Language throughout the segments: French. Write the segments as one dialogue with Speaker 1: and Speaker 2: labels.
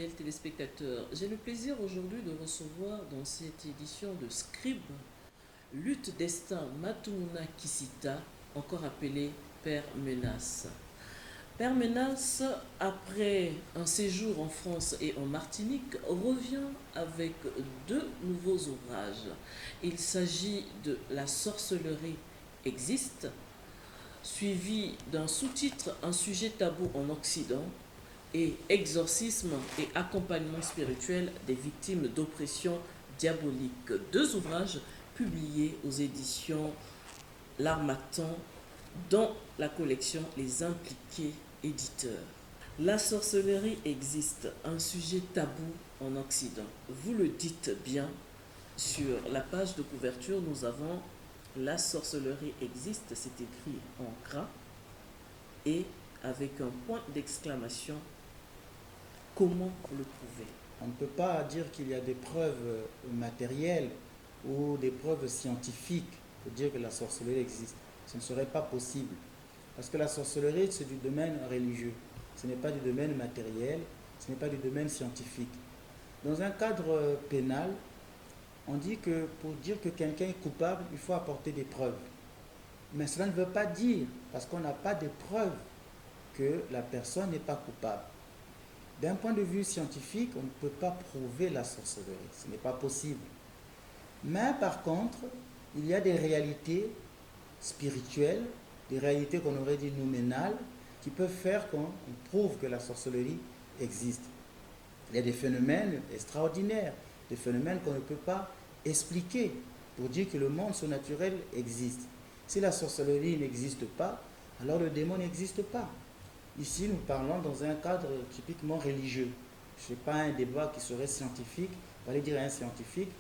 Speaker 1: fidèles téléspectateurs, j'ai le plaisir aujourd'hui de recevoir dans cette édition de Scribe, Lutte destin Matumuna Kisita, encore appelé Père Menace. Père Menace, après un séjour en France et en Martinique, revient avec deux nouveaux ouvrages. Il s'agit de La sorcellerie existe, suivi d'un sous-titre Un sujet tabou en Occident, et Exorcisme et accompagnement spirituel des victimes d'oppression diabolique. Deux ouvrages publiés aux éditions L'Harmattan dans la collection Les Impliqués éditeurs. La sorcellerie existe, un sujet tabou en Occident. Vous le dites bien, sur la page de couverture, nous avons La sorcellerie existe, c'est écrit en gras et avec un point d'exclamation. Comment le prouver?
Speaker 2: On ne peut pas dire qu'il y a des preuves matérielles ou des preuves scientifiques pour dire que la sorcellerie existe. Ce ne serait pas possible. Parce que la sorcellerie, c'est du domaine religieux. Ce n'est pas du domaine matériel, ce n'est pas du domaine scientifique. Dans un cadre pénal, on dit que pour dire que quelqu'un est coupable, il faut apporter des preuves. Mais cela ne veut pas dire, parce qu'on n'a pas de preuves, que la personne n'est pas coupable. D'un point de vue scientifique, on ne peut pas prouver la sorcellerie. Ce n'est pas possible. Mais par contre, il y a des réalités spirituelles, des réalités qu'on aurait dit nouménales, qui peuvent faire qu'on prouve que la sorcellerie existe. Il y a des phénomènes extraordinaires, des phénomènes qu'on ne peut pas expliquer pour dire que le monde surnaturel existe. Si la sorcellerie n'existe pas, alors le démon n'existe pas. Ici, nous parlons dans un cadre typiquement religieux. Ce n'est pas un débat qui serait scientifique. On va dire à un scientifique,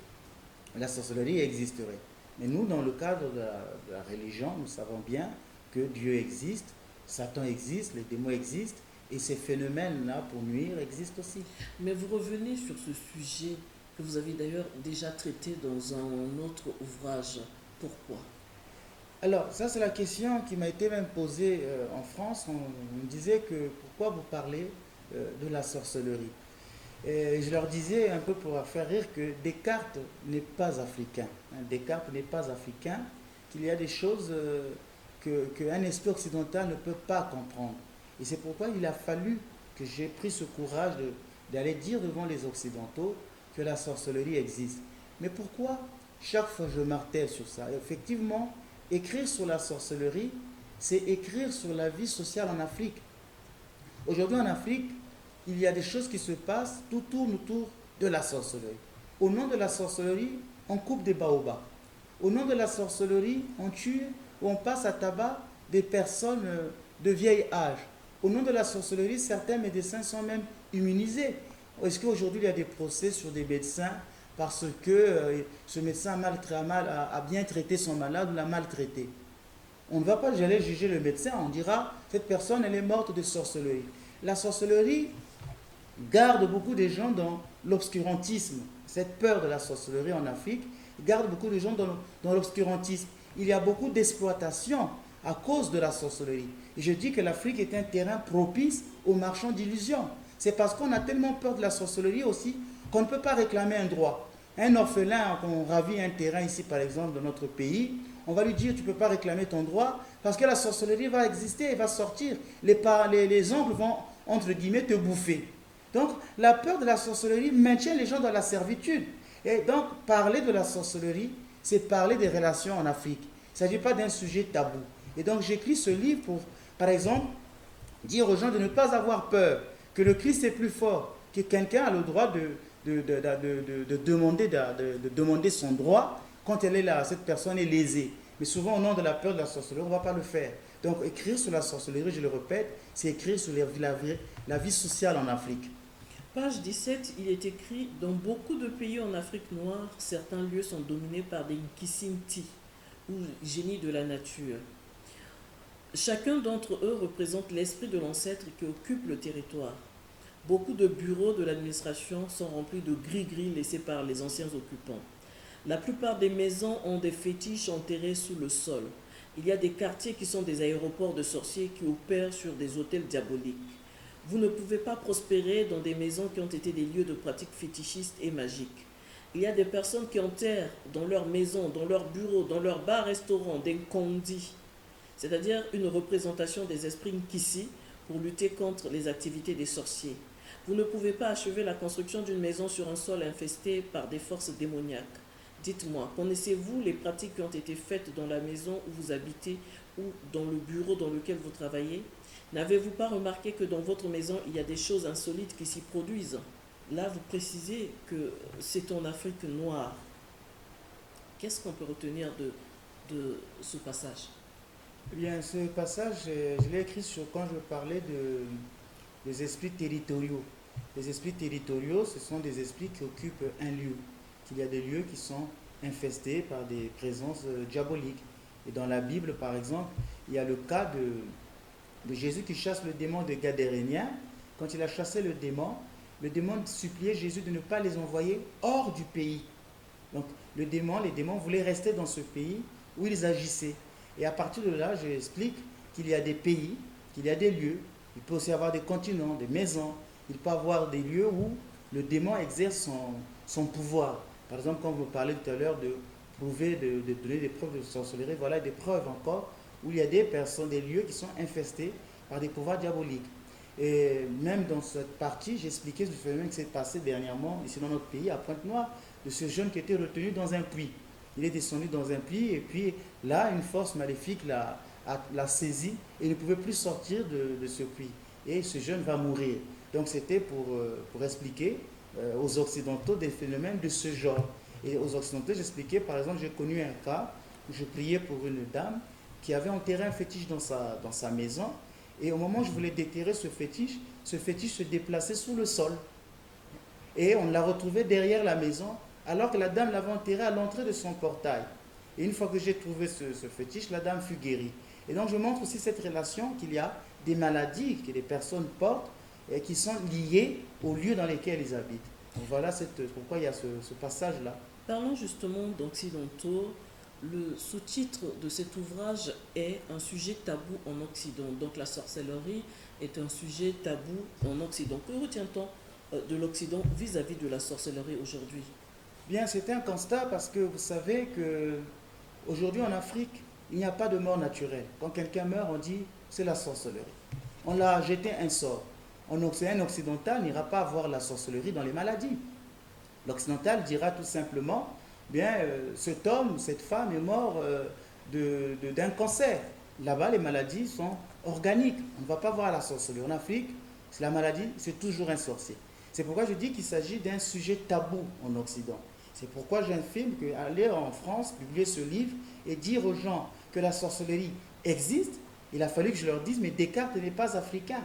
Speaker 2: la sorcellerie existerait. Mais nous, dans le cadre de la religion, nous savons bien que Dieu existe, Satan existe, les démons existent, et ces phénomènes-là, pour nuire, existent aussi.
Speaker 1: Mais vous revenez sur ce sujet que vous avez d'ailleurs déjà traité dans un autre ouvrage. Pourquoi?
Speaker 2: Alors, ça c'est la question qui m'a été même posée en France. On me disait que pourquoi vous parlez de la sorcellerie? Et je leur disais un peu pour faire rire que Descartes n'est pas africain. Descartes n'est pas africain, qu'il y a des choses qu'un esprit occidental ne peut pas comprendre. Et c'est pourquoi il a fallu que j'ai pris ce courage d'aller dire devant les Occidentaux que la sorcellerie existe. Mais pourquoi chaque fois je martèle sur ça? Effectivement, écrire sur la sorcellerie, c'est écrire sur la vie sociale en Afrique. Aujourd'hui en Afrique, il y a des choses qui se passent, tout tourne autour de la sorcellerie. Au nom de la sorcellerie, on coupe des baobabs. Au nom de la sorcellerie, on tue ou on passe à tabac des personnes de vieil âge. Au nom de la sorcellerie, certains médecins sont même immunisés. Est-ce qu'aujourd'hui il y a des procès sur des médecins parce que ce médecin a bien traité son malade ou l'a maltraité? On ne va pas aller juger le médecin, on dira cette personne elle est morte de sorcellerie. La sorcellerie garde beaucoup de gens dans l'obscurantisme. Cette peur de la sorcellerie en Afrique garde beaucoup de gens dans l'obscurantisme. Il y a beaucoup d'exploitation à cause de la sorcellerie. Et je dis que l'Afrique est un terrain propice aux marchands d'illusions. C'est parce qu'on a tellement peur de la sorcellerie aussi qu'on ne peut pas réclamer un droit. Un orphelin, qu'on ravit un terrain ici par exemple dans notre pays, on va lui dire tu ne peux pas réclamer ton droit parce que la sorcellerie va exister, elle va sortir. Les oncles vont, entre guillemets, te bouffer. Donc la peur de la sorcellerie maintient les gens dans la servitude. Et donc parler de la sorcellerie, c'est parler des relations en Afrique. Il ne s'agit pas d'un sujet tabou. Et donc j'écris ce livre pour, par exemple, dire aux gens de ne pas avoir peur, que le Christ est plus fort, que quelqu'un a le droit de demander son droit quand cette personne est lésée. Mais souvent, au nom de la peur de la sorcellerie, on ne va pas le faire. Donc, écrire sur la sorcellerie, je le répète, c'est écrire sur la vie sociale en Afrique.
Speaker 1: Page 17, il est écrit « Dans beaucoup de pays en Afrique noire, certains lieux sont dominés par des Nkisinti, ou génies de la nature. Chacun d'entre eux représente l'esprit de l'ancêtre qui occupe le territoire. Beaucoup de bureaux de l'administration sont remplis de gris-gris laissés par les anciens occupants. La plupart des maisons ont des fétiches enterrés sous le sol. Il y a des quartiers qui sont des aéroports de sorciers qui opèrent sur des hôtels diaboliques. Vous ne pouvez pas prospérer dans des maisons qui ont été des lieux de pratiques fétichistes et magiques. Il y a des personnes qui enterrent dans leur maison, dans leur bureau, dans leur bar-restaurant des kondis, c'est-à-dire une représentation des esprits nkisi pour lutter contre les activités des sorciers. Vous ne pouvez pas achever la construction d'une maison sur un sol infesté par des forces démoniaques. Dites-moi, connaissez-vous les pratiques qui ont été faites dans la maison où vous habitez ou dans le bureau dans lequel vous travaillez? N'avez-vous pas remarqué que dans votre maison, il y a des choses insolites qui s'y produisent? Là, vous précisez que c'est en Afrique noire. Qu'est-ce qu'on peut retenir de ce passage?
Speaker 2: Eh bien, ce passage, je l'ai écrit quand je parlais des esprits territoriaux. Les esprits territoriaux, ce sont des esprits qui occupent un lieu. Il y a des lieux qui sont infestés par des présences diaboliques. Et dans la Bible, par exemple, il y a le cas de Jésus qui chasse le démon de Gadérénien. Quand il a chassé le démon suppliait Jésus de ne pas les envoyer hors du pays. Donc les démons voulaient rester dans ce pays où ils agissaient. Et à partir de là, j'explique qu'il y a des pays, qu'il y a des lieux, il peut aussi avoir des continents, des maisons, il peut y avoir des lieux où le démon exerce son pouvoir. Par exemple, quand vous parlez tout à l'heure de donner des preuves de sorcellerie, voilà des preuves encore où il y a des personnes, des lieux qui sont infestés par des pouvoirs diaboliques. Et même dans cette partie, j'expliquais ce phénomène qui s'est passé dernièrement ici dans notre pays, à Pointe-Noire, de ce jeune qui était retenu dans un puits. Il est descendu dans un puits et puis là, une force maléfique l'a saisi et il ne pouvait plus sortir de ce puits. Et ce jeune va mourir. Donc c'était pour expliquer aux Occidentaux des phénomènes de ce genre. Et aux Occidentaux, j'expliquais, par exemple, j'ai connu un cas où je priais pour une dame qui avait enterré un fétiche dans sa maison. Et au moment où je voulais déterrer ce fétiche se déplaçait sous le sol. Et on l'a retrouvé derrière la maison, alors que la dame l'avait enterré à l'entrée de son portail. Et une fois que j'ai trouvé ce fétiche, la dame fut guérie. Et donc je montre aussi cette relation qu'il y a des maladies que les personnes portent et qui sont liées aux lieux dans lesquels ils habitent. Donc voilà pourquoi il y a ce passage-là.
Speaker 1: Parlons justement d'occidentaux. Le sous-titre de cet ouvrage est un sujet tabou en Occident. Donc la sorcellerie est un sujet tabou en Occident. Que retient-on de l'Occident vis-à-vis de la sorcellerie aujourd'hui?
Speaker 2: Bien, c'est un constat parce que vous savez que aujourd'hui en Afrique, il n'y a pas de mort naturelle. Quand quelqu'un meurt, on dit c'est la sorcellerie. On l'a jeté un sort. Un occidental n'ira pas voir la sorcellerie dans les maladies. L'occidental dira tout simplement, bien, cet homme, cette femme est mort d'un cancer. Là-bas, les maladies sont organiques. On ne va pas voir la sorcellerie. En Afrique, la maladie, c'est toujours un sorcier. C'est pourquoi je dis qu'il s'agit d'un sujet tabou en Occident. C'est pourquoi j'affirme qu'aller en France, publier ce livre et dire aux gens que la sorcellerie existe, il a fallu que je leur dise, mais Descartes n'est pas africain.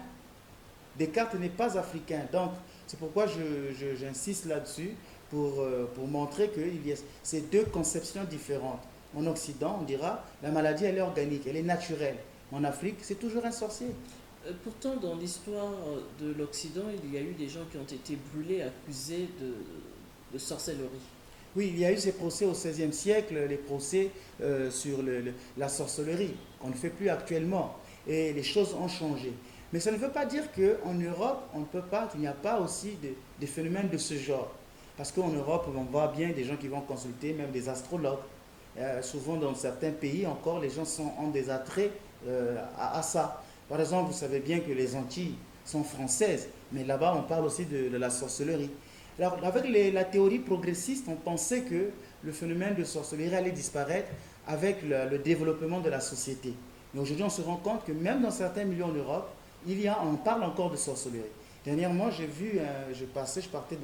Speaker 2: Descartes n'est pas africain. Donc, c'est pourquoi j'insiste là-dessus pour montrer qu'il y a ces deux conceptions différentes. En Occident, on dira, la maladie, elle est organique, elle est naturelle. En Afrique, c'est toujours un sorcier.
Speaker 1: Pourtant, dans l'histoire de l'Occident, il y a eu des gens qui ont été brûlés, accusés de sorcellerie.
Speaker 2: Oui, il y a eu ces procès au XVIe siècle, les procès sur la sorcellerie, qu'on ne fait plus actuellement. Et les choses ont changé. Mais ça ne veut pas dire qu'en Europe, on ne peut pas, qu'il n'y a pas aussi des phénomènes de ce genre. Parce qu'en Europe, on voit bien des gens qui vont consulter, même des astrologues. Souvent, dans certains pays encore, les gens ont des attraits à ça. Par exemple, vous savez bien que les Antilles sont françaises, mais là-bas, on parle aussi de la sorcellerie. Alors, avec la théorie progressiste, on pensait que le phénomène de sorcellerie allait disparaître avec le développement de la société. Mais aujourd'hui, on se rend compte que même dans certains milieux en Europe, on parle encore de sorcellerie. Dernièrement, je partais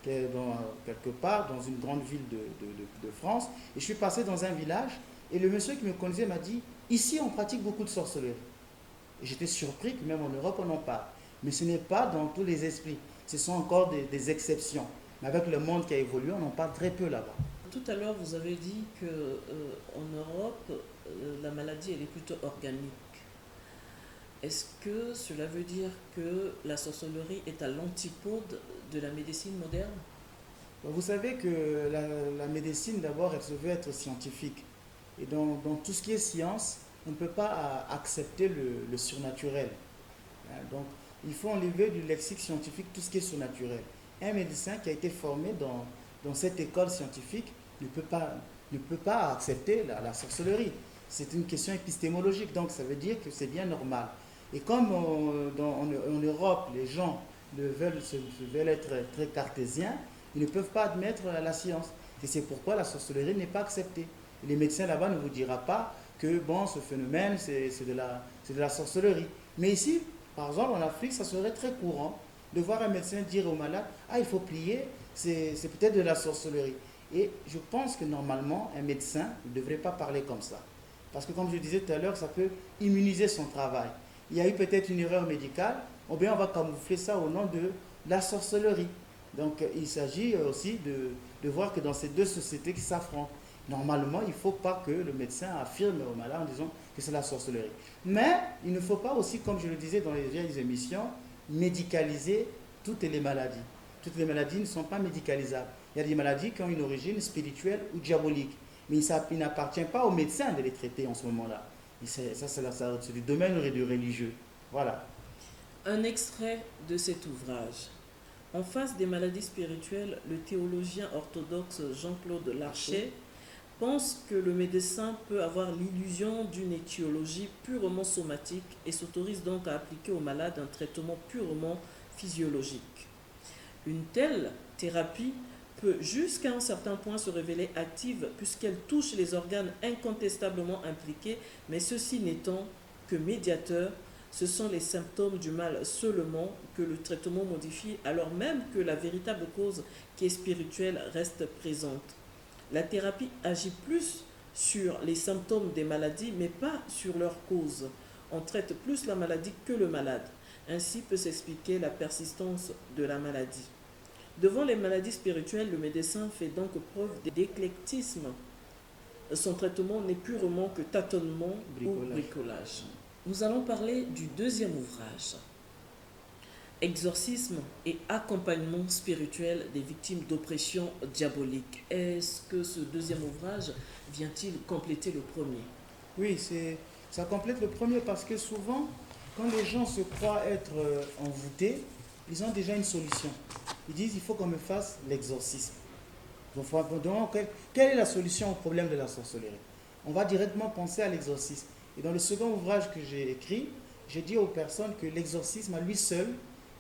Speaker 2: quelque part dans une grande ville de France, et je suis passé dans un village, et le monsieur qui me connaissait m'a dit, ici, on pratique beaucoup de sorcellerie. Et j'étais surpris que même en Europe, on en parle. Mais ce n'est pas dans tous les esprits. Ce sont encore des exceptions. Mais avec le monde qui a évolué, on en parle très peu là-bas.
Speaker 1: Tout à l'heure, vous avez dit qu'en Europe, la maladie, elle est plutôt organique. Est-ce que cela veut dire que la sorcellerie est à l'antipode de la médecine moderne?
Speaker 2: Vous savez que la médecine, d'abord, elle se veut être scientifique. Et dans tout ce qui est science, on ne peut pas accepter le surnaturel. Donc, il faut enlever du lexique scientifique tout ce qui est surnaturel. Un médecin qui a été formé dans cette école scientifique ne peut pas accepter la sorcellerie. C'est une question épistémologique, donc ça veut dire que c'est bien normal. Et comme en Europe, les gens veulent être très cartésiens, ils ne peuvent pas admettre la science. Et c'est pourquoi la sorcellerie n'est pas acceptée. Et les médecins là-bas ne vous diront pas que bon, ce phénomène, c'est de la sorcellerie. Mais ici, par exemple, en Afrique, ça serait très courant de voir un médecin dire au malade, ah, il faut plier, c'est peut-être de la sorcellerie. Et je pense que normalement, un médecin ne devrait pas parler comme ça. Parce que comme je disais tout à l'heure, ça peut immuniser son travail. Il y a eu peut-être une erreur médicale, ou bien on va camoufler ça au nom de la sorcellerie. Donc il s'agit aussi de voir que dans ces deux sociétés qui s'affrontent, normalement, il ne faut pas que le médecin affirme au malade en disant que c'est la sorcellerie. Mais il ne faut pas aussi, comme je le disais dans les vieilles émissions, médicaliser toutes les maladies. Toutes les maladies ne sont pas médicalisables. Il y a des maladies qui ont une origine spirituelle ou diabolique. Mais il n'appartient pas aux médecins de les traiter en ce moment-là. Ça, c'est du domaine du religieux. Voilà.
Speaker 1: Un extrait de cet ouvrage. En face des maladies spirituelles, le théologien orthodoxe Jean-Claude Larcher pense que le médecin peut avoir l'illusion d'une étiologie purement somatique et s'autorise donc à appliquer au malade un traitement purement physiologique. Une telle thérapie peut jusqu'à un certain point se révéler active puisqu'elle touche les organes incontestablement impliqués, mais ceci n'étant que médiateur, ce sont les symptômes du mal seulement que le traitement modifie, alors même que la véritable cause qui est spirituelle reste présente. La thérapie agit plus sur les symptômes des maladies, mais pas sur leur cause. On traite plus la maladie que le malade. Ainsi peut s'expliquer la persistance de la maladie. Devant les maladies spirituelles, le médecin fait donc preuve d'éclectisme. Son traitement n'est purement que tâtonnement ou bricolage. Nous allons parler du deuxième ouvrage, Exorcisme et accompagnement spirituel des victimes d'oppression diabolique. Est-ce que ce deuxième ouvrage vient-il compléter le premier?
Speaker 2: Oui, ça complète le premier parce que souvent, quand les gens se croient être envoûtés, ils ont déjà une solution. Ils disent, il faut qu'on me fasse l'exorcisme. Donc, quelle est la solution au problème de la sorcellerie? On va directement penser à l'exorcisme. Et dans le second ouvrage que j'ai écrit, j'ai dit aux personnes que l'exorcisme à lui seul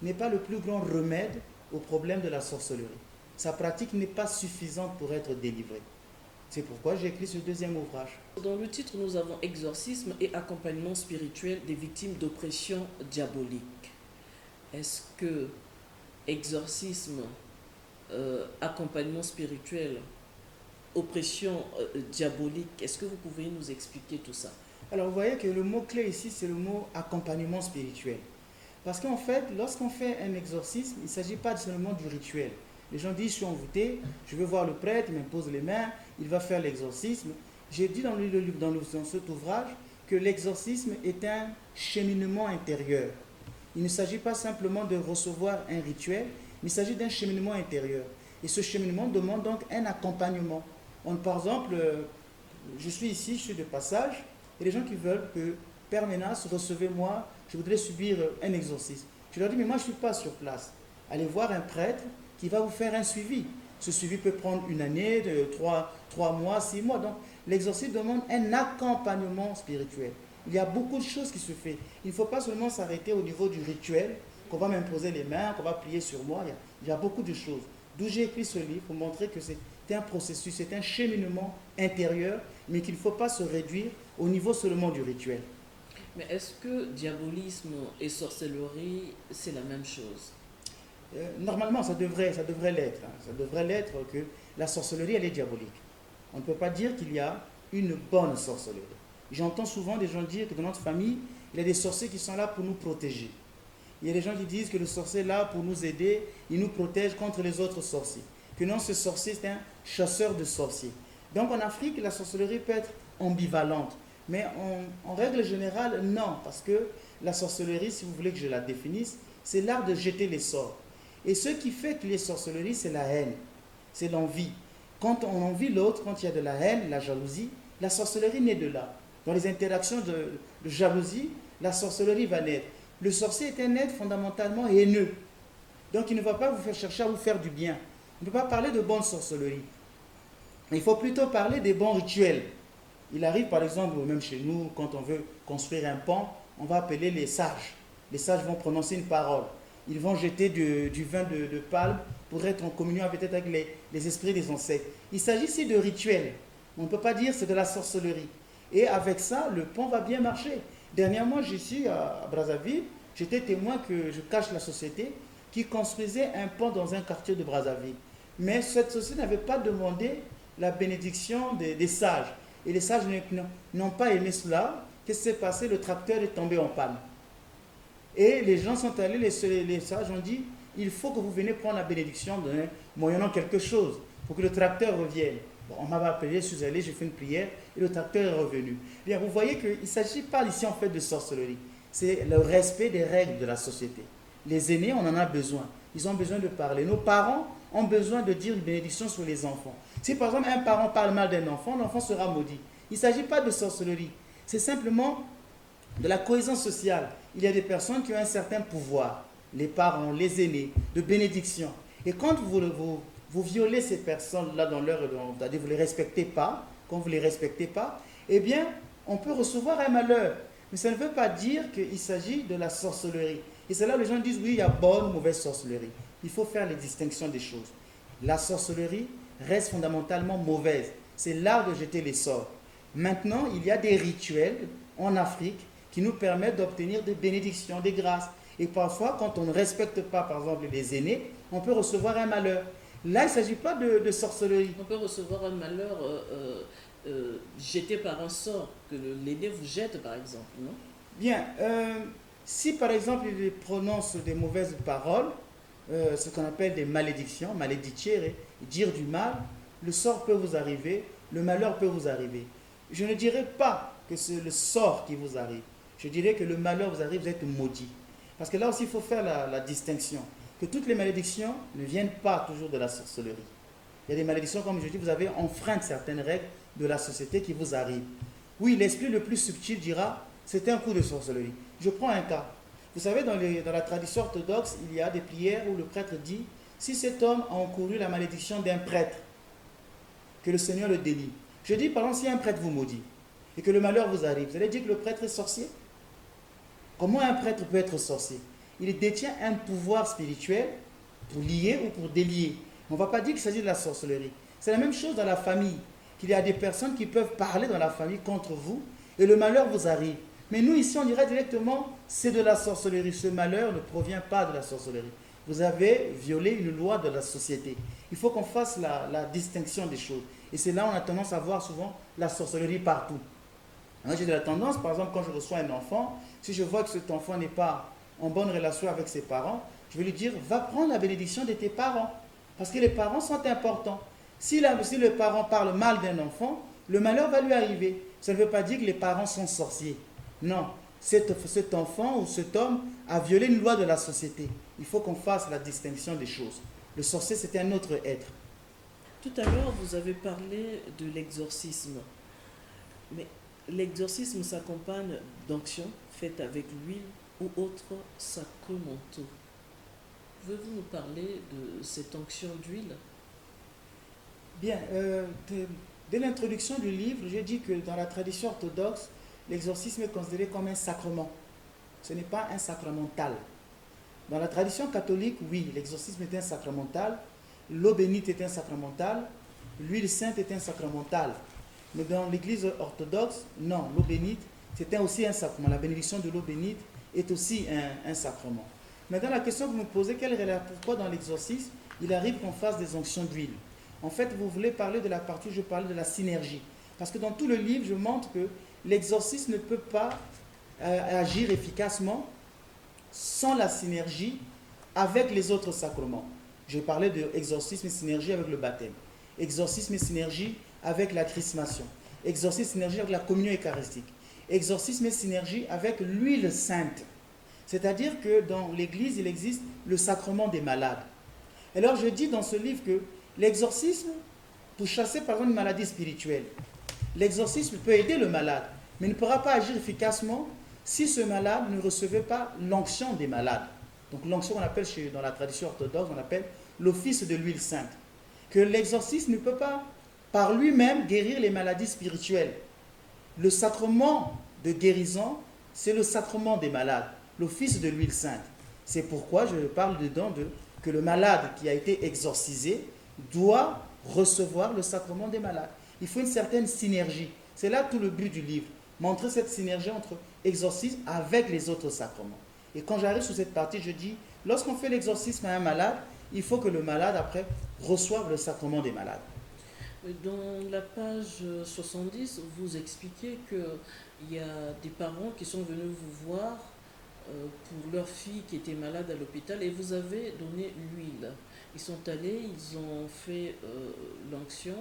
Speaker 2: n'est pas le plus grand remède au problème de la sorcellerie. Sa pratique n'est pas suffisante pour être délivrée. C'est pourquoi j'ai écrit ce deuxième ouvrage.
Speaker 1: Dans le titre, nous avons Exorcisme et accompagnement spirituel des victimes d'oppression diabolique. Est-ce que exorcisme, accompagnement spirituel, oppression diabolique, est-ce que vous pouvez nous expliquer tout ça?
Speaker 2: Alors vous voyez que le mot-clé ici, c'est le mot accompagnement spirituel. Parce qu'en fait, lorsqu'on fait un exorcisme, il ne s'agit pas seulement du rituel. Les gens disent, je suis envoûté, je veux voir le prêtre, il m'impose les mains, il va faire l'exorcisme. J'ai dit dans cet ouvrage que l'exorcisme est un cheminement intérieur. Il ne s'agit pas simplement de recevoir un rituel, mais il s'agit d'un cheminement intérieur. Et ce cheminement demande donc un accompagnement. Par exemple, je suis ici, je suis de passage, et les gens qui veulent que Père Ménas, recevez-moi, je voudrais subir un exorcisme. Je leur dis, mais moi je ne suis pas sur place. Allez voir un prêtre qui va vous faire un suivi. Ce suivi peut prendre une année, 3 mois, 6 mois. Donc l'exorcisme demande un accompagnement spirituel. Il y a beaucoup de choses qui se font. Il ne faut pas seulement s'arrêter au niveau du rituel, qu'on va m'imposer les mains, qu'on va plier sur moi. Il y a beaucoup de choses. D'où j'ai écrit ce livre pour montrer que c'est un processus, c'est un cheminement intérieur, mais qu'il ne faut pas se réduire au niveau seulement du rituel.
Speaker 1: Mais est-ce que diabolisme et sorcellerie, c'est la même chose?
Speaker 2: Normalement, ça devrait l'être. Ça devrait l'être que la sorcellerie, elle est diabolique. On ne peut pas dire qu'il y a une bonne sorcellerie. J'entends souvent des gens dire que dans notre famille, il y a des sorciers qui sont là pour nous protéger. Il y a des gens qui disent que le sorcier est là pour nous aider, il nous protège contre les autres sorciers. Que non, ce sorcier, c'est un chasseur de sorciers. Donc en Afrique, la sorcellerie peut être ambivalente. Mais en règle générale, non. Parce que la sorcellerie, si vous voulez que je la définisse, c'est l'art de jeter les sorts. Et ce qui fait que les sorcelleries, c'est la haine. C'est l'envie. Quand on envie l'autre, quand il y a de la haine, la jalousie, la sorcellerie naît de là. Dans les interactions de jalousie, la sorcellerie va naître. Le sorcier est un être fondamentalement haineux. Donc il ne va pas vous faire chercher à vous faire du bien. On ne peut pas parler de bonne sorcellerie. Il faut plutôt parler des bons rituels. Il arrive par exemple, même chez nous, quand on veut construire un pont, on va appeler les sages. Les sages vont prononcer une parole. Ils vont jeter du vin de palme pour être en communion peut-être avec les esprits des ancêtres. Il s'agit ici de rituels. On ne peut pas dire c'est de la sorcellerie. Et avec ça, le pont va bien marcher. Dernièrement, je suis à Brazzaville, j'étais témoin que je cache la société qui construisait un pont dans un quartier de Brazzaville. Mais cette société n'avait pas demandé la bénédiction des sages. Et les sages n'ont pas aimé cela. Qu'est-ce qui s'est passé? Le tracteur est tombé en panne. Et les gens sont allés, les sages ont dit, il faut que vous veniez prendre la bénédiction moyennant quelque chose pour que le tracteur revienne. Bon, on m'avait appelé, je suis allé, j'ai fait une prière et le tracteur est revenu. Bien, vous voyez qu'il ne s'agit pas ici en fait de sorcellerie. C'est le respect des règles de la société. Les aînés, on en a besoin. Ils ont besoin de parler. Nos parents ont besoin de dire une bénédiction sur les enfants. Si par exemple un parent parle mal d'un enfant, l'enfant sera maudit. Il ne s'agit pas de sorcellerie. C'est simplement de la cohésion sociale. Il y a des personnes qui ont un certain pouvoir, les parents, les aînés, de bénédiction. Et quand vous violez ces personnes-là dans leur... C'est-à-dire vous ne les respectez pas, quand vous ne les respectez pas, eh bien, on peut recevoir un malheur. Mais ça ne veut pas dire qu'il s'agit de la sorcellerie. Et c'est là où les gens disent, oui, il y a bonne ou mauvaise sorcellerie. Il faut faire les distinctions des choses. La sorcellerie reste fondamentalement mauvaise. C'est l'art de jeter les sorts. Maintenant, il y a des rituels en Afrique qui nous permettent d'obtenir des bénédictions, des grâces. Et parfois, quand on ne respecte pas, par exemple, les aînés, on peut recevoir un malheur. Là, il ne s'agit pas de sorcellerie.
Speaker 1: On peut recevoir un malheur jeté par un sort, que l'aîné vous jette, par exemple, non?
Speaker 2: Bien, si par exemple il prononce des mauvaises paroles, ce qu'on appelle des malédictions, maledicere, dire du mal, le sort peut vous arriver, le malheur peut vous arriver. Je ne dirais pas que c'est le sort qui vous arrive. Je dirais que le malheur vous arrive, vous êtes maudit. Parce que là aussi, il faut faire la distinction. Que toutes les malédictions ne viennent pas toujours de la sorcellerie. Il y a des malédictions, comme je dis, vous avez enfreint certaines règles de la société qui vous arrivent. Oui, l'esprit le plus subtil dira, c'est un coup de sorcellerie. Je prends un cas. Vous savez, dans la tradition orthodoxe, il y a des prières où le prêtre dit, si cet homme a encouru la malédiction d'un prêtre, que le Seigneur le délie. Je dis, par exemple, si un prêtre vous maudit, et que le malheur vous arrive, vous allez dire que le prêtre est sorcier? Comment un prêtre peut être sorcier? Il détient un pouvoir spirituel pour lier ou pour délier. On ne va pas dire qu'il s'agit de la sorcellerie. C'est la même chose dans la famille, qu'il y a des personnes qui peuvent parler dans la famille contre vous, et le malheur vous arrive. Mais nous, ici, on dirait directement, c'est de la sorcellerie. Ce malheur ne provient pas de la sorcellerie. Vous avez violé une loi de la société. Il faut qu'on fasse la distinction des choses. Et c'est là où on a tendance à voir souvent la sorcellerie partout. Moi, j'ai de la tendance, par exemple, quand je reçois un enfant, si je vois que cet enfant n'est pas en bonne relation avec ses parents, je vais lui dire, va prendre la bénédiction de tes parents. Parce que les parents sont importants. Si le parent parle mal d'un enfant, le malheur va lui arriver. Ça ne veut pas dire que les parents sont sorciers. Non, cet enfant ou cet homme a violé une loi de la société. Il faut qu'on fasse la distinction des choses. Le sorcier, c'est un autre être.
Speaker 1: Tout à l'heure, vous avez parlé de l'exorcisme. Mais l'exorcisme s'accompagne d'actions faites avec l'huile ou autres sacramentaux. Pouvez-vous nous parler de cette onction d'huile?
Speaker 2: Bien, dès l'introduction du livre, j'ai dit que dans la tradition orthodoxe, l'exorcisme est considéré comme un sacrement. Ce n'est pas un sacramental. Dans la tradition catholique, oui, l'exorcisme est un sacramental, l'eau bénite est un sacramental, l'huile sainte est un sacramental. Mais dans l'église orthodoxe, non, l'eau bénite, c'est aussi un sacrement. La bénédiction de l'eau bénite est aussi un sacrement. Maintenant, la question que vous me posez, pourquoi dans l'exorcisme, il arrive qu'on fasse des onctions d'huile? En fait, vous voulez parler de la partie où je parle de la synergie. Parce que dans tout le livre, je montre que l'exorcisme ne peut pas agir efficacement sans la synergie avec les autres sacrements. J'ai parlé d'exorcisme et synergie avec le baptême. Exorcisme et synergie avec la chrismation. Exorcisme et synergie avec la communion eucharistique. Exorcisme et synergie avec l'huile sainte. C'est-à-dire que dans l'Église, il existe le sacrement des malades. Alors je dis dans ce livre que l'exorcisme, pour chasser par exemple une maladie spirituelle, l'exorcisme peut aider le malade, mais ne pourra pas agir efficacement si ce malade ne recevait pas l'onction des malades. Donc l'onction qu'on appelle dans la tradition orthodoxe, on appelle l'office de l'huile sainte. Que l'exorciste ne peut pas par lui-même guérir les maladies spirituelles. Le sacrement de guérison, c'est le sacrement des malades, l'office de l'huile sainte. C'est pourquoi je parle dedans que le malade qui a été exorcisé doit recevoir le sacrement des malades. Il faut une certaine synergie. C'est là tout le but du livre. Montrer cette synergie entre exorcisme avec les autres sacrements. Et quand j'arrive sur cette partie, je dis, lorsqu'on fait l'exorcisme à un malade, il faut que le malade, après, reçoive le sacrement des malades.
Speaker 1: Dans la page 70, vous expliquez qu'il y a des parents qui sont venus vous voir pour leur fille qui était malade à l'hôpital et vous avez donné l'huile. Ils sont allés, ils ont fait l'onction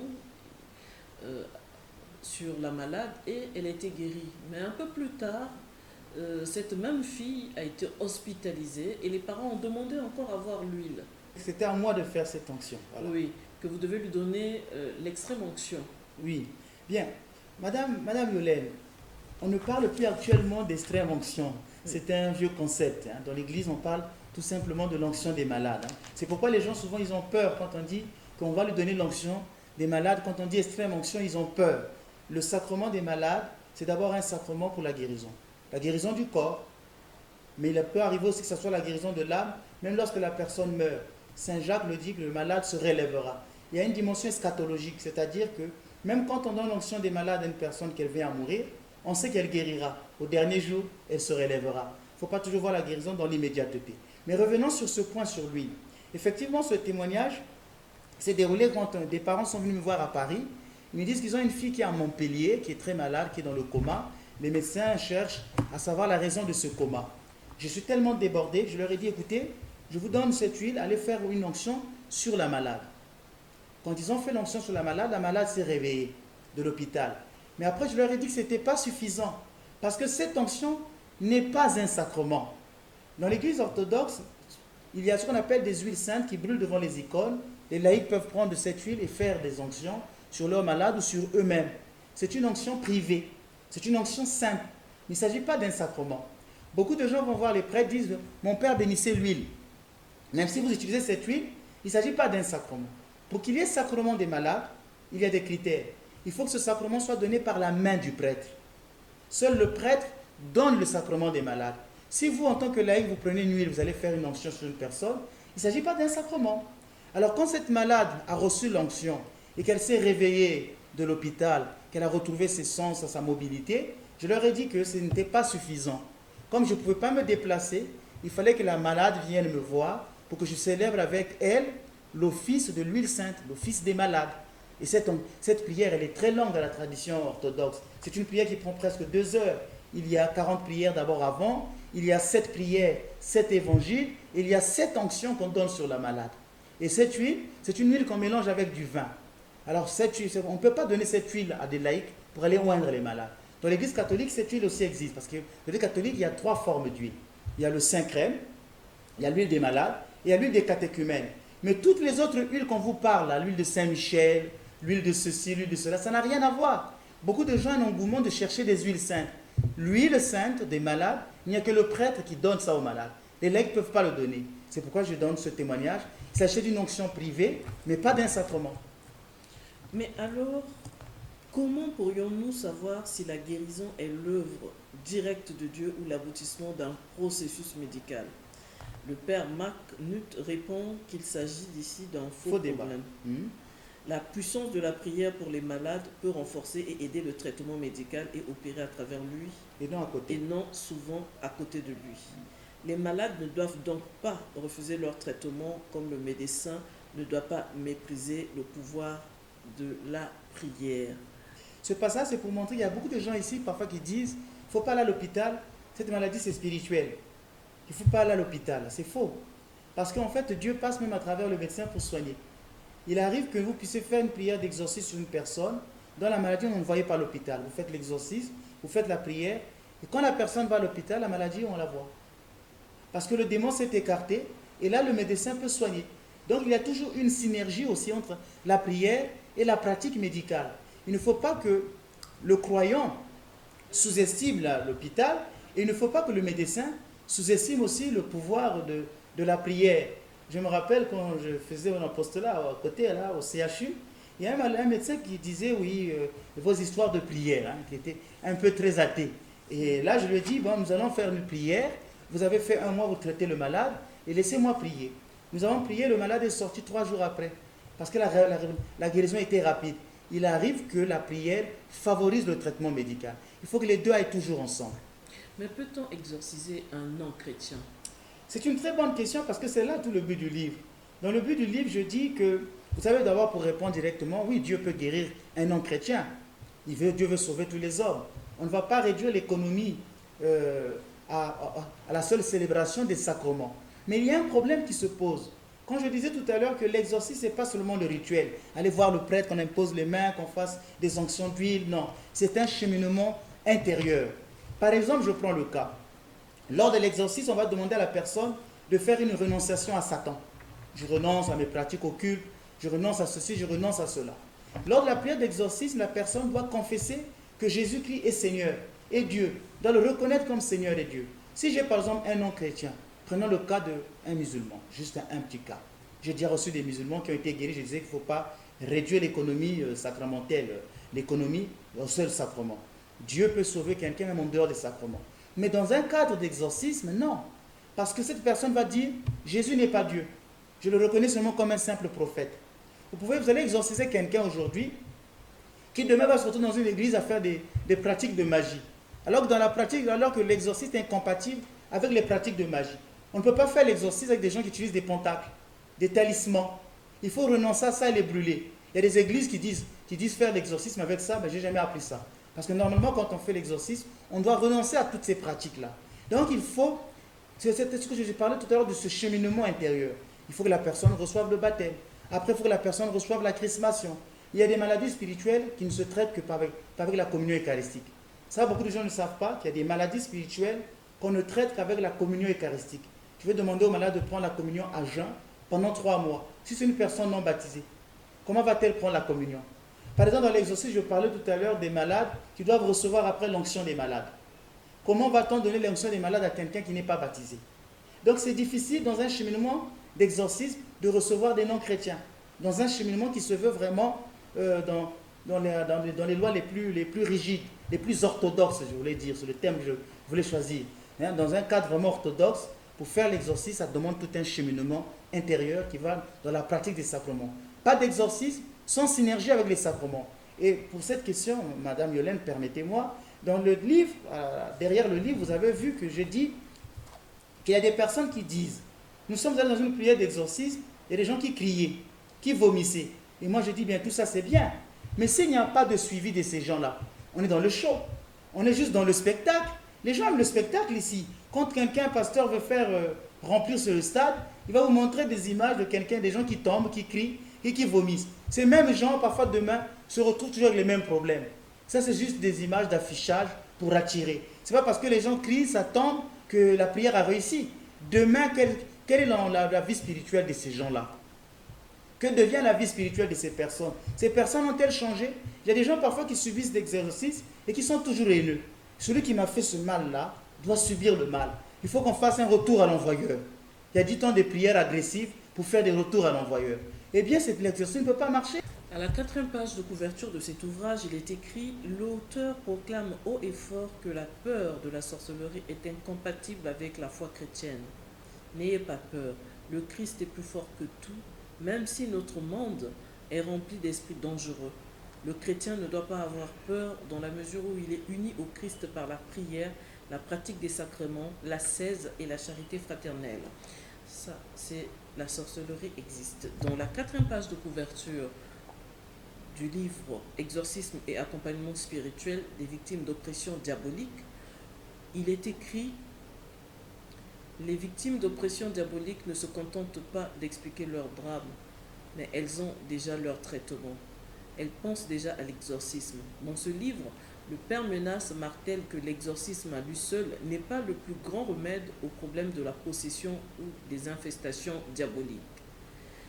Speaker 1: sur la malade et elle a été guérie. Mais un peu plus tard, cette même fille a été hospitalisée et les parents ont demandé encore à voir l'huile.
Speaker 2: C'était à moi de faire cette onction. Voilà.
Speaker 1: Oui, que vous devez lui donner l'extrême onction.
Speaker 2: Oui, bien. Madame Yolène, on ne parle plus actuellement d'extrême onction. C'est un vieux concept. Dans l'église, on parle tout simplement de l'onction des malades. C'est pourquoi les gens, souvent, ils ont peur quand on dit qu'on va lui donner l'onction des malades. Quand on dit extrême onction, ils ont peur. Le sacrement des malades, c'est d'abord un sacrement pour la guérison. La guérison du corps, mais il peut arriver aussi que ce soit la guérison de l'âme, même lorsque la personne meurt. Saint Jacques le dit que le malade se relèvera. Il y a une dimension eschatologique, c'est-à-dire que même quand on donne l'onction des malades à une personne qu'elle vient à mourir, on sait qu'elle guérira. Au dernier jour, elle se relèvera. Il ne faut pas toujours voir la guérison dans l'immédiateté. Mais revenons sur ce point sur lui. Effectivement, ce témoignage s'est déroulé quand des parents sont venus me voir à Paris. Ils me disent qu'ils ont une fille qui est à Montpellier, qui est très malade, qui est dans le coma. Les médecins cherchent à savoir la raison de ce coma. Je suis tellement débordé que je leur ai dit, écoutez, je vous donne cette huile, allez faire une onction sur la malade. Quand ils ont fait l'onction sur la malade s'est réveillée de l'hôpital. Mais après, je leur ai dit que ce n'était pas suffisant. Parce que cette onction n'est pas un sacrement. Dans l'église orthodoxe, il y a ce qu'on appelle des huiles saintes qui brûlent devant les icônes. Les laïcs peuvent prendre de cette huile et faire des onctions sur leurs malades ou sur eux-mêmes. C'est une onction privée. C'est une onction sainte. Il ne s'agit pas d'un sacrement. Beaucoup de gens vont voir les prêtres et disent « Mon père bénissait l'huile ». Même si vous utilisez cette huile, il ne s'agit pas d'un sacrement. Pour qu'il y ait sacrement des malades, il y a des critères. Il faut que ce sacrement soit donné par la main du prêtre. Seul le prêtre donne le sacrement des malades. Si vous, en tant que laïc, vous prenez une huile, vous allez faire une onction sur une personne, il ne s'agit pas d'un sacrement. Alors quand cette malade a reçu l'onction et qu'elle s'est réveillée de l'hôpital, qu'elle a retrouvé ses sens, sa mobilité, je leur ai dit que ce n'était pas suffisant. Comme je ne pouvais pas me déplacer, il fallait que la malade vienne me voir pour que je célèbre avec elle l'office de l'huile sainte, l'office des malades. Et cette prière, elle est très longue dans la tradition orthodoxe. C'est une prière qui prend presque 2 heures. Il y a 40 prières d'abord avant, il y a 7 prières, 7 évangiles, et il y a 7 onctions qu'on donne sur la malade. Et cette huile, c'est une huile qu'on mélange avec du vin. Alors cette huile, on ne peut pas donner cette huile à des laïcs pour aller oindre les malades. Dans l'église catholique, cette huile aussi existe, parce que dans l'église catholique, il y a 3 formes d'huile. Il y a le Saint-Crème, il y a l'huile des malades, et il y a l'huile des catéchumènes. Mais toutes les autres huiles qu'on vous parle, l'huile de Saint-Michel, l'huile de ceci, l'huile de cela, ça n'a rien à voir. Beaucoup de gens ont l'engouement de chercher des huiles saintes. L'huile sainte des malades, il n'y a que le prêtre qui donne ça aux malades. Les laïcs ne peuvent pas le donner. C'est pourquoi je donne ce témoignage. Il s'agit d'une onction privée, mais pas d'un sacrement.
Speaker 1: Mais alors, comment pourrions-nous savoir si la guérison est l'œuvre directe de Dieu ou l'aboutissement d'un processus médical? Le père Marc Nutt répond qu'il s'agit ici d'un faux problème. La puissance de la prière pour les malades peut renforcer et aider le traitement médical et opérer à travers lui et non souvent à côté de lui. Les malades ne doivent donc pas refuser leur traitement comme le médecin ne doit pas mépriser le pouvoir de la prière.
Speaker 2: Ce passage, c'est pour montrer qu'il y a beaucoup de gens ici parfois qui disent il ne faut pas aller à l'hôpital, cette maladie c'est spirituel. Il ne faut pas aller à l'hôpital. C'est faux. Parce qu'en fait, Dieu passe même à travers le médecin pour soigner. Il arrive que vous puissiez faire une prière d'exorcisme sur une personne dont la maladie, on ne voyait pas à l'hôpital. Vous faites l'exorcisme, vous faites la prière, et quand la personne va à l'hôpital, la maladie, on la voit. Parce que le démon s'est écarté, et là, le médecin peut soigner. Donc, il y a toujours une synergie aussi entre la prière et la pratique médicale. Il ne faut pas que le croyant sous-estime l'hôpital Et il ne faut pas que le médecin sous-estime aussi le pouvoir de la prière. Je me rappelle quand je faisais mon apostolat à côté, là, au CHU, il y a un médecin qui disait, oui, vos histoires de prière, hein, qui était un peu très athée. Et là, je lui ai dit, bon, nous allons faire une prière. Vous avez fait 1 mois, vous traitez le malade, et laissez-moi prier. Nous avons prié, le malade est sorti 3 jours après, parce que la guérison était rapide. Il arrive que la prière favorise le traitement médical. Il faut que les deux aillent toujours ensemble.
Speaker 1: Mais peut-on exorciser un non-chrétien?
Speaker 2: C'est une très bonne question parce que c'est là tout le but du livre. Dans le but du livre, je dis que, vous savez, d'abord pour répondre directement, oui, Dieu peut guérir un non-chrétien. Dieu veut sauver tous les hommes. On ne va pas réduire l'économie à la seule célébration des sacrements. Mais il y a un problème qui se pose. Quand je disais tout à l'heure que l'exorcisme, ce n'est pas seulement le rituel. Aller voir le prêtre, qu'on impose les mains, qu'on fasse des onctions d'huile, non. C'est un cheminement intérieur. Par exemple, je prends le cas. Lors de l'exorcisme, on va demander à la personne de faire une renonciation à Satan. Je renonce à mes pratiques occultes, je renonce à ceci, je renonce à cela. Lors de la prière d'exorcisme, la personne doit confesser que Jésus-Christ est Seigneur et Dieu, doit le reconnaître comme Seigneur et Dieu. Si j'ai par exemple un non-chrétien, prenons le cas d'un musulman, juste un petit cas. J'ai déjà reçu des musulmans qui ont été guéris, je disais qu'il ne faut pas réduire l'économie sacramentelle, l'économie au seul sacrement. Dieu peut sauver quelqu'un même en dehors des sacrements. Mais dans un cadre d'exorcisme, non. Parce que cette personne va dire, Jésus n'est pas Dieu. Je le reconnais seulement comme un simple prophète. Vous allez exorciser quelqu'un aujourd'hui qui demain va se retrouver dans une église à faire des pratiques de magie. Alors que l'exorcisme est incompatible avec les pratiques de magie. On ne peut pas faire l'exorcisme avec des gens qui utilisent des pentacles, des talismans. Il faut renoncer à ça et les brûler. Il y a des églises qui disent faire l'exorcisme avec ça, mais je n'ai jamais appris ça. Parce que normalement, quand on fait l'exorcisme, on doit renoncer à toutes ces pratiques-là. Donc il faut, c'est ce que je parlais tout à l'heure de ce cheminement intérieur. Il faut que la personne reçoive le baptême. Après, il faut que la personne reçoive la chrismation. Il y a des maladies spirituelles qui ne se traitent que par avec la communion eucharistique. Ça, beaucoup de gens ne savent pas qu'il y a des maladies spirituelles qu'on ne traite qu'avec la communion eucharistique. Je vais demander au malade de prendre la communion à jeun pendant 3 mois. Si c'est une personne non baptisée, comment va-t-elle prendre la communion? Par exemple, dans l'exorcisme, je parlais tout à l'heure des malades qui doivent recevoir après l'onction des malades. Comment va-t-on donner l'onction des malades à quelqu'un qui n'est pas baptisé? Donc c'est difficile dans un cheminement d'exorcisme de recevoir des non-chrétiens. Dans un cheminement qui se veut vraiment dans les lois les plus rigides, les plus orthodoxes, je voulais dire, c'est le terme que je voulais choisir. Dans un cadre vraiment orthodoxe, pour faire l'exorcisme, ça demande tout un cheminement intérieur qui va dans la pratique des sacrements. Pas d'exorcisme sans synergie avec les sacrements. Et pour cette question, Madame Yolène, permettez-moi, dans le livre, derrière le livre, vous avez vu que j'ai dit qu'il y a des personnes qui disent, nous sommes allés dans une prière d'exorcisme, il y a des gens qui criaient, qui vomissaient. Et moi je dis, bien tout ça c'est bien, mais s'il n'y a pas de suivi de ces gens-là, on est dans le show, on est juste dans le spectacle. Les gens aiment le spectacle ici. Quand quelqu'un, un pasteur, veut faire remplir ce stade, il va vous montrer des images de quelqu'un, des gens qui tombent, qui crient et qui vomissent. Ces mêmes gens, parfois demain, se retrouvent toujours avec les mêmes problèmes. Ça, c'est juste des images d'affichage pour attirer. Ce n'est pas parce que les gens crient, ça tombe, que la prière a réussi. Demain, quelle est la vie spirituelle de ces gens-là? Que devient la vie spirituelle de ces personnes? Ces personnes ont-elles changé? Il y a des gens parfois qui subissent des exercices et qui sont toujours haineux. Celui qui m'a fait ce mal-là doit subir le mal. Il faut qu'on fasse un retour à l'envoyeur. Il y a 10 temps de prières agressives pour faire des retours à l'envoyeur. Eh bien, cet exercice ne peut pas marcher.
Speaker 1: À la 4e page de couverture de cet ouvrage, il est écrit « L'auteur proclame haut et fort que la peur de la sorcellerie est incompatible avec la foi chrétienne. N'ayez pas peur, le Christ est plus fort que tout, même si notre monde est rempli d'esprits dangereux. Le chrétien ne doit pas avoir peur dans la mesure où il est uni au Christ par la prière, la pratique des sacrements, l'ascèse et la charité fraternelle. » Ça, c'est la sorcellerie existe. Dans la 4e page de couverture du livre Exorcisme et accompagnement spirituel des victimes d'oppression diabolique, il est écrit « Les victimes d'oppression diabolique ne se contentent pas d'expliquer leur drame, mais elles ont déjà leur traitement. Elles pensent déjà à l'exorcisme. » Dans ce livre, le Père Menace martèle que l'exorcisme à lui seul n'est pas le plus grand remède au problème de la possession ou des infestations diaboliques.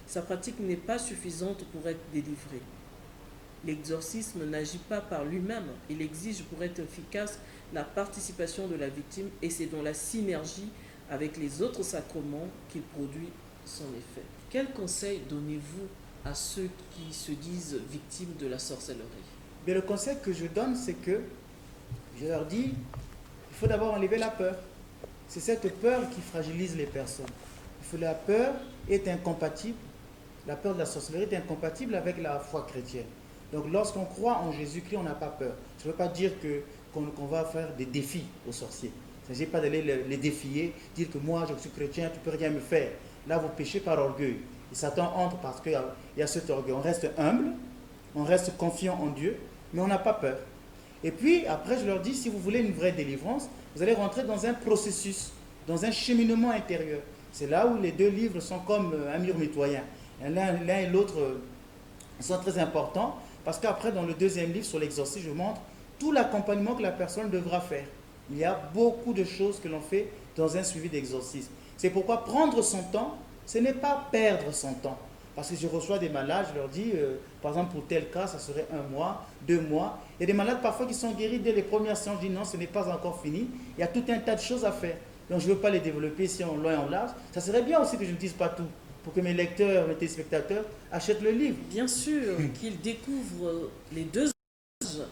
Speaker 1: Sa pratique n'est pas suffisante pour être délivré. L'exorcisme n'agit pas par lui-même, il exige pour être efficace la participation de la victime et c'est dans la synergie avec les autres sacrements qu'il produit son effet. Quel conseil donnez-vous à ceux qui se disent victimes de la sorcellerie?
Speaker 2: Mais le conseil que je donne, c'est que je leur dis, il faut d'abord enlever la peur. C'est cette peur qui fragilise les personnes. La peur est incompatible, la peur de la sorcellerie est incompatible avec la foi chrétienne. Donc lorsqu'on croit en Jésus-Christ, on n'a pas peur. Je ne veux pas dire qu'on va faire des défis aux sorciers. Il ne s'agit pas d'aller les défier, dire que moi je suis chrétien, tu ne peux rien me faire. Là vous péchez par orgueil. Et Satan entre parce qu'il y a cet orgueil. On reste humble, on reste confiant en Dieu, mais on n'a pas peur. Et puis après je leur dis, si vous voulez une vraie délivrance, vous allez rentrer dans un processus, dans un cheminement intérieur. C'est là où les deux livres sont comme un mur mitoyen. L'un et l'autre sont très importants parce qu'après, dans le deuxième livre sur l'exorcisme, je montre tout l'accompagnement que la personne devra faire. Il y a beaucoup de choses que l'on fait dans un suivi d'exorcisme. C'est pourquoi prendre son temps, ce n'est pas perdre son temps. Parce que je reçois des malades, je leur dis, par exemple, pour tel cas, ça serait 1 mois, 2 mois. Il y a des malades parfois qui sont guéris dès les premières séances. Je dis non, ce n'est pas encore fini. Il y a tout un tas de choses à faire. Donc je ne veux pas les développer ici en long et en large. Ça serait bien aussi que je ne dise pas tout, pour que mes lecteurs, mes téléspectateurs achètent le livre.
Speaker 1: Bien sûr, qu'ils découvrent les deux âges.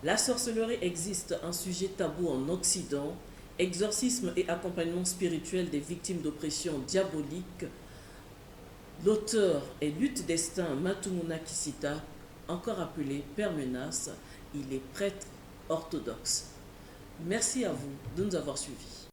Speaker 1: La sorcellerie existe, un sujet tabou en Occident. Exorcisme et accompagnement spirituel des victimes d'oppression diabolique. L'auteur est Lutte Destin Matumuna Kisita, encore appelé Père Menace. Il est prêtre orthodoxe. Merci à vous de nous avoir suivis.